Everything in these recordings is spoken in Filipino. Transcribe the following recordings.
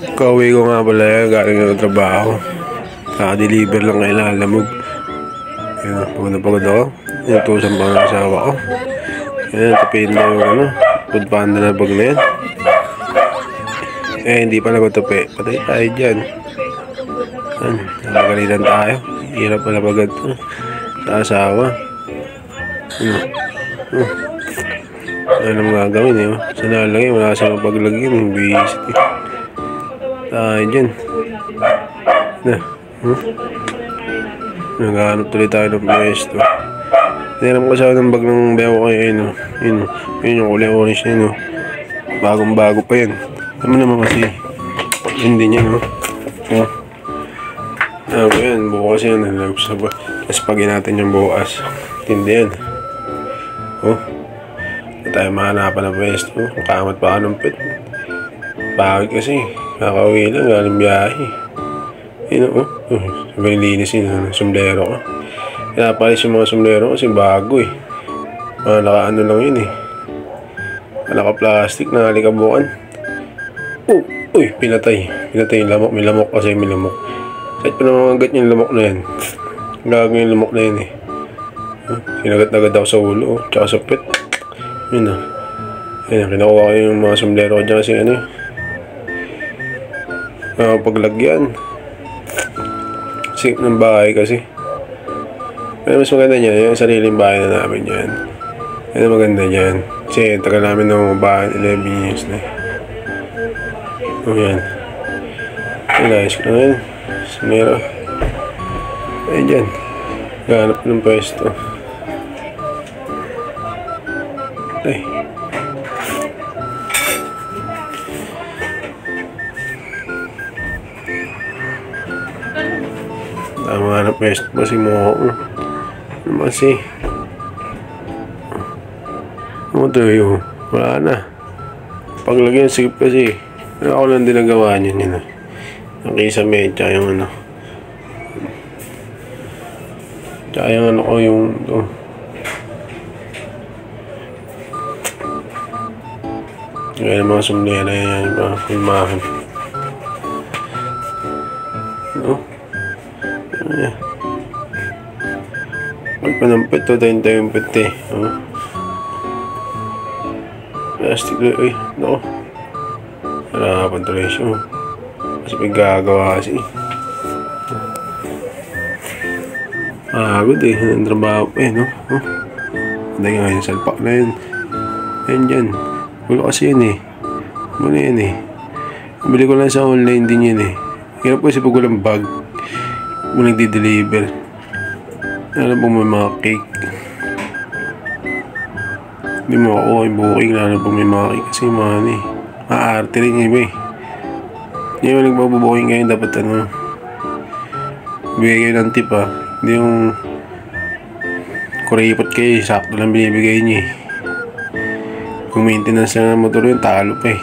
Kauwi ko nga pala yan, galing ng trabaho. Naka-deliver lang kay Lalamog. Ayan, pagod na pagod ako. Inutusan pa ng asawa ko. Ayan, tapiin na yung ano, food panda na bag na yan. Eh, hindi pa nagtutupi. Patay tayo dyan. Ayan, nakagalitan tayo. Hirap pala pagod sa asawa. Ano naman gagawin eh. Sa nalagay, wala sa paglagyan. Visit eh. Tayo dyan. Naghahanap tuloy tayo ng pwesto. Tinanong ko sa ng bag ng bewa ko yun. Yun yung kulay orange na yun. Bagong bago pa yan. Alam mo naman kasi hindi niya no. Yan, bukas yan. Tapos pagin natin yung bukas. Hindi yan. Tayo mahanapan ng pwesto. Kamat pa ka ng pit. Bakit kasi nakauwi lang, galing biyahe. Sabay linis yun, sombrero ko. Pinapalis yung mga sombrero kasi bago eh. Naka-ano lang yun eh. Naka-plastic, nakalikabungan. Uy, pinatay. Pinatay yung lamok. May lamok kasi may lamok. Kahit pa naman agad yung lamok na yan. Gago yung lamok na yun eh. Sinagat-agad ako sa ulo, tsaka sa pet. Yun na. Ayan, kinukuha ko yung mga sombrero ko dyan kasi ano eh. Paglagyan sink ng bahay kasi. Pero mas maganda niya yung sariling bahay na namin yan. Yan ang maganda dyan kasi tagal namin ng bahay 11 years na yan. Guys, ko na yun sumira. Ayan dyan, gahanap ng pwesto. Ay, tama na pwesto pa si Moho. Ano kasi? Ano ito yun? Wala na. Paglagyan sikip kasi. Pero ako lang din nagawa niya yun. Ang kisa medya yung ano. Tsaka yung ano ko yung ito. Kaya yung mga sumlera yan. Yung mga filmahan. Ano? Ayan. Magpanampit to, tayo yung pete. Plastic na, uy, no. Harapan tuloy siya. Kasi may gagawa kasi. Good eh, ang trabaho pa eh, no. Hindi nga yung salpak na yun. Ayan dyan. Gulo kasi yun eh. Muna yun eh. Bili ko lang sa online din yun eh. Hirap kasi pag walang bag. Kung nagdi-deliver. Alam po may mga cake. Hindi mo ako ay booking. Alam po may mga cake kasi mga ano eh. Maarte rin yung iba eh. Hindi mo nagbabubuking kayo. Dapat ano. Bigay kayo ng tip ah. Hindi yung kuripot kayo. Sakto lang binibigay niyo eh. Kung maintenance lang ng motor yun, talo pa eh.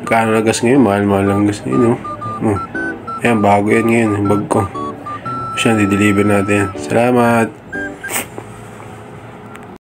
Kano na gas ngayon? Mahal-mahal lang gas ngayon no? Ayan, bago yan ngayon, yung bag ko. Siya, di-deliver natin. Salamat!